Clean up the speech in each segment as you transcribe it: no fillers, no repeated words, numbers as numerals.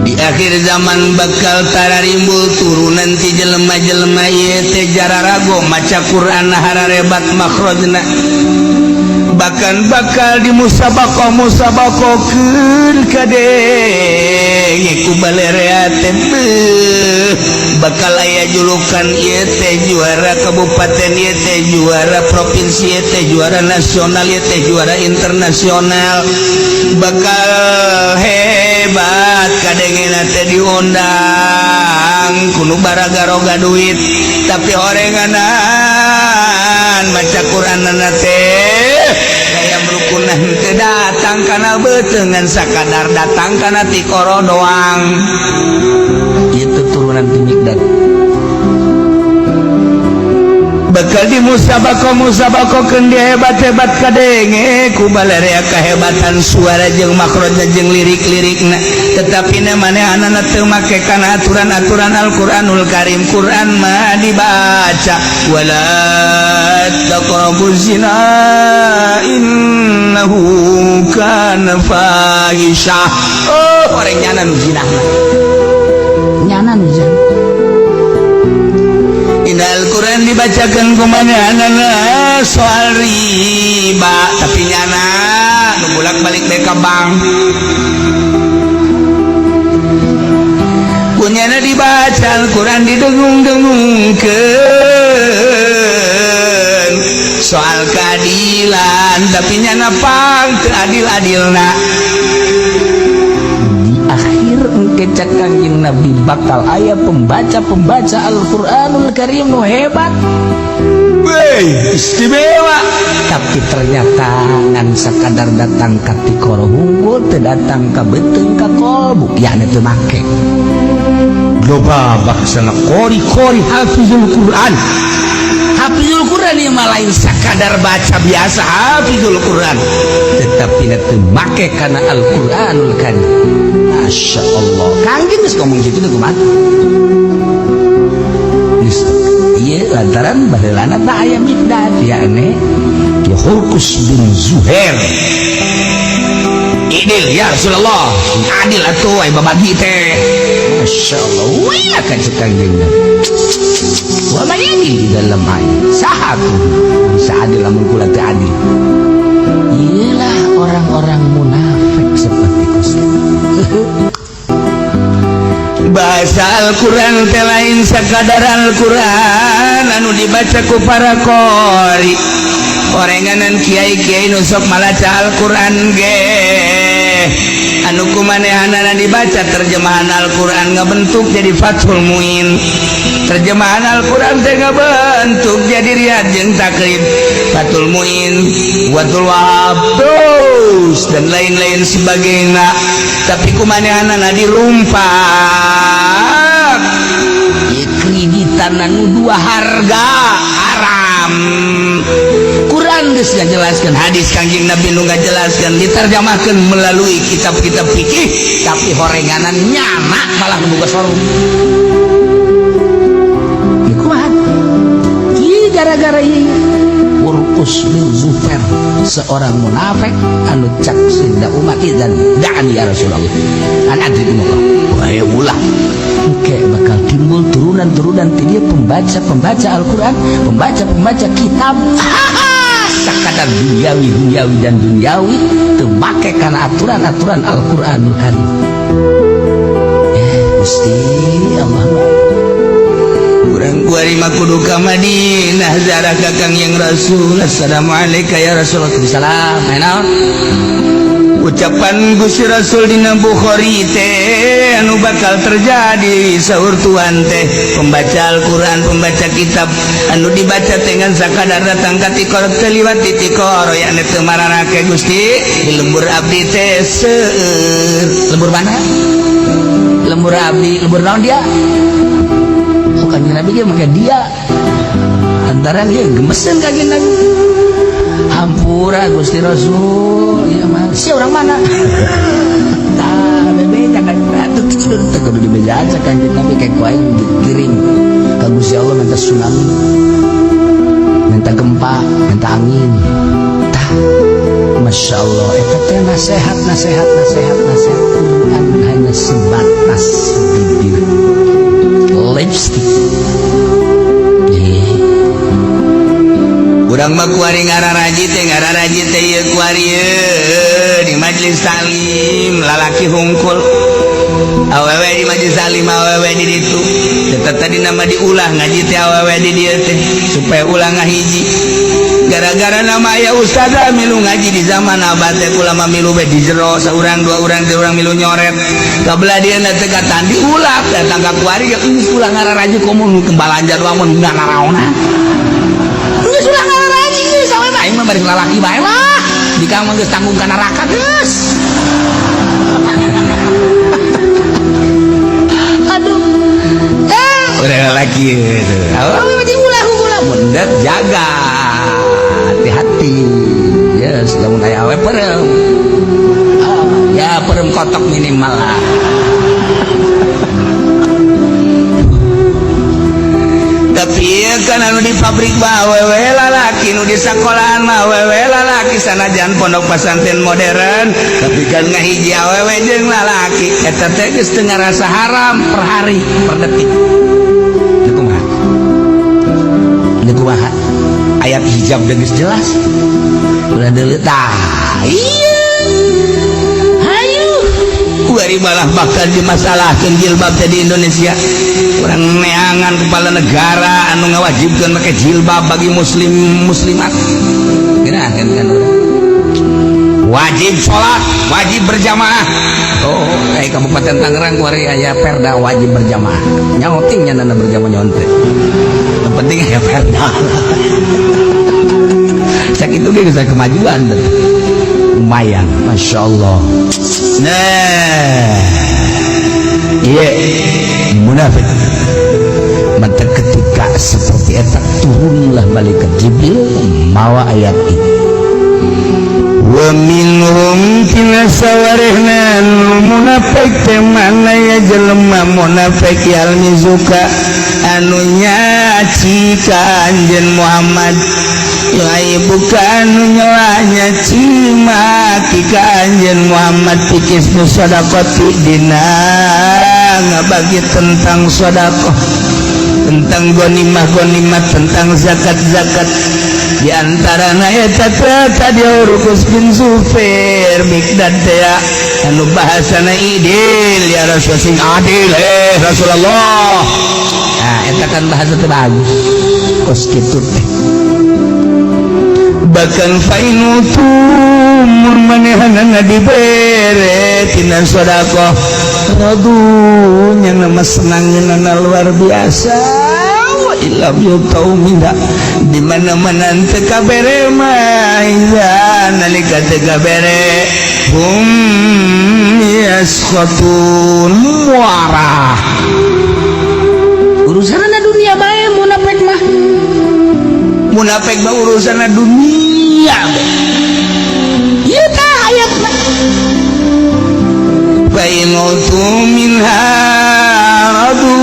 Di akhir zaman bakal tararimbul turunan ti jelema-jelema ieu teh jararago maca Quran hararebat makhrajna bahkan bakal dimusabakokeun kadeng ku balerea teh bakal aya julukan ieu teh juara kabupaten ieu teh juara provinsi ieu teh juara nasional ieu teh juara internasional bakal hebat kadengna teh diundang kudu baraga-roga duit tapi horenganan maca Qur'anna teh aya rukunan teu datang kana beuteungan sakadar datang kana ti koro doang kitu turunan ti Mikdad bakal dimusabakokeun dia hebat-hebat kadenge ku balerea kahebatan suara jeung makrojna jeung lirik-lirikna tetapi na manehanana teu make kana aturan-aturan Al-Qur'anul Karim Quran mah dibaca wala taqrabuz zina innahu kana fahisha oreng nyana nu zina nyana nu zina Al-Quran dibacakan kumanehanana soal riba tapi nyana nu bolak-balik bae ka bank kunyana dibaca Al-Quran didengung-dengungkeun soal keadilan tapi nyana pang teu adil-adilna kecak kanjing Nabi bakal aya pembaca Al-Quranul Karim nu hebat istimewa tapi ternyata ngan sakadar datang ka ti koro hungkul teu datang ka beuteung ka kolbu yakna teu make loba baksana qori hafizul Quran ieu mah lain sakadar baca biasa hafizul Quran tetapi teu make kana Al-Quranul Karim. Masya Allah kangen geus ngomong kitu teh kumaha geus ieu lantaran baheulana teh aya Mikdad yakni ki Hurqus bin Zuhair idil ya Rasulullah adil atuh aya babagi teh Masya Allah wih akan sekanggeng wa man yadil di dalam ayat sahatu bisa adil lamun kula teu adil iyalah orang-orang munafik seperti itu bahasa Al-Quran teh lain sakadar Al-Quran anu dibaca ku para qori orenganan kiai-kiai nu sok malaca Al-Quran ge anu kumanehanana dibaca terjemahan Al-Quran ngabentuk jadi Fathul Muin terjemahan Al-Quran teh ngabentuk jadi Riyad jeung Takrib Fathul Muin Watul Wahab dan lain-lain sebagainya tapi kumanehanana dirumpak kreditan anu dua harga haram Quran geus ngajelaskeun hadis Kangjeng Nabi nu ngajelaskeun diterjemahkeun melalui kitab-kitab fikih tapi horenganan nyana malah nu boga sorong ieu kumaha ieu gara-gara ieu Hurqus bin Zuhair seorang munafik anu cak sidda umat dan da'an ya Rasulullah an adri umur wahai ulah engke bakal timbul turunan-turunan ti dieu pembaca Al-Quran pembaca kitab sakadar duniawi dan duniawi teu make kana aturan-aturan Al-Quranul Karim Gusti Allah urang kuari mah kudu ka Madinah ziarah ka Kangjeng Rasul assalamualaikum ya Rasulullah salam naon ucapan Gusti Rasul dina Bukhari teh anu bakal terjadi saur tuan teh pembaca Al-Quran pembaca kitab anu dibaca dengan sakadar datang ka ti koro teu liwat ti koro yakni teu mararake Gusti di lembur abdi teh seueur lembur mana lembur abdi lembur naon dia Kanjeng Nabi ge make dia antara dia gemeseun Kanjeng Nabi hampura Gusti Rasul ya mah si orang mana tah bebe jangan batu teu kudu di meja aja Kanjeng Nabi kayak ku aing dikirim ka Gusti Allah minta tsunami minta gempa minta angin tah Masya Allah eta teh nasihat hanya sebat kuari ngaraji teh ieu kuari di majelis salim lalaki hungkul awewe di majelis salim awewe di ditu tadi nama diulah ngaji teh awewe di dieu teh supaya ulah ngahiji gara-gara nama aya ustadzah milu ngaji di zaman abad teh ulama milu be di jero saurang dua urang teh urang milu nyoret kabelah dia teh gatan diulah datang ka kuari geus ulah ngararaji komun kembalanjar wamun ngararaona geus ulah ngararaji geus awewe aing mah bari lalaki bae lah dikang mah geus tanggung ka neraka geus aduh udah lagi itu awewe mah diulah mundet jaga hati-hati ya lamun aya awe perem ya perem kotok minimal lah tapi ya kan anu di pabrik mah awewe lalaki nu di sakolahan mah awewe lalaki sanajan pondok pesantren modern tapi kan ngahiji awewe jeung lalaki eta teh geus teu ngarasa haram per hari per detik kumaha ayat hijab geus jelas ulah deuleu tah iya hayu kuari malah bakal dimasalahkeun jilbab teh di Indonesia urang neangan kepala negara anu ngawajibkeun make jilbab bagi muslim muslimat geunakeun kan urang wajib sholat wajib berjamaah oh kayak Kabupaten Tangerang kuari aya perda wajib berjamaah nyaoting nya nana berjamaah nyonte yang penting aya perda sakitu ge geus kemajuan lumayan masyaallah nah iya munafik mata ketika seperti eta turunlah malaikat Jibril mawa ayat itu wa minhum tina sawarehna munafik teh mana ya jelema munafik yal mizuka anu nyaci ka anjeun Muhammad lai bukan nyolanya cima ka anjeun Muhammad pikis nu sedekah dina ngabagi tentang sedekah tentang gonimah tentang zakat di antara eta tadi Urkus bin Zubair Mikdad teh anu bahasana idil ya Rasul sing adil Rasulullah nah eta kan bahasa teh bagus kos kitu teh bahkan fainutum mun manehna dibere tina sedekah radunya nama senangna luar biasa ilam yo tau minda di mana-mana teu kabere mah nalika teu kabere yaskhatun muarah urusanna dunia bae munafik mah urusanna dunia bae ieu tah ayatna fa in minha radu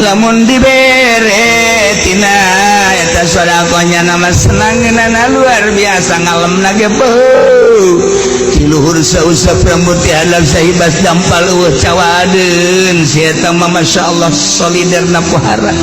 lamun dibere tina eta sedekahnya nama senangna luar biasa ngalemna ge di luhur sausap rambut ti halal sahibas dampal cawadeun si eta mah masyaallah solidarna pohara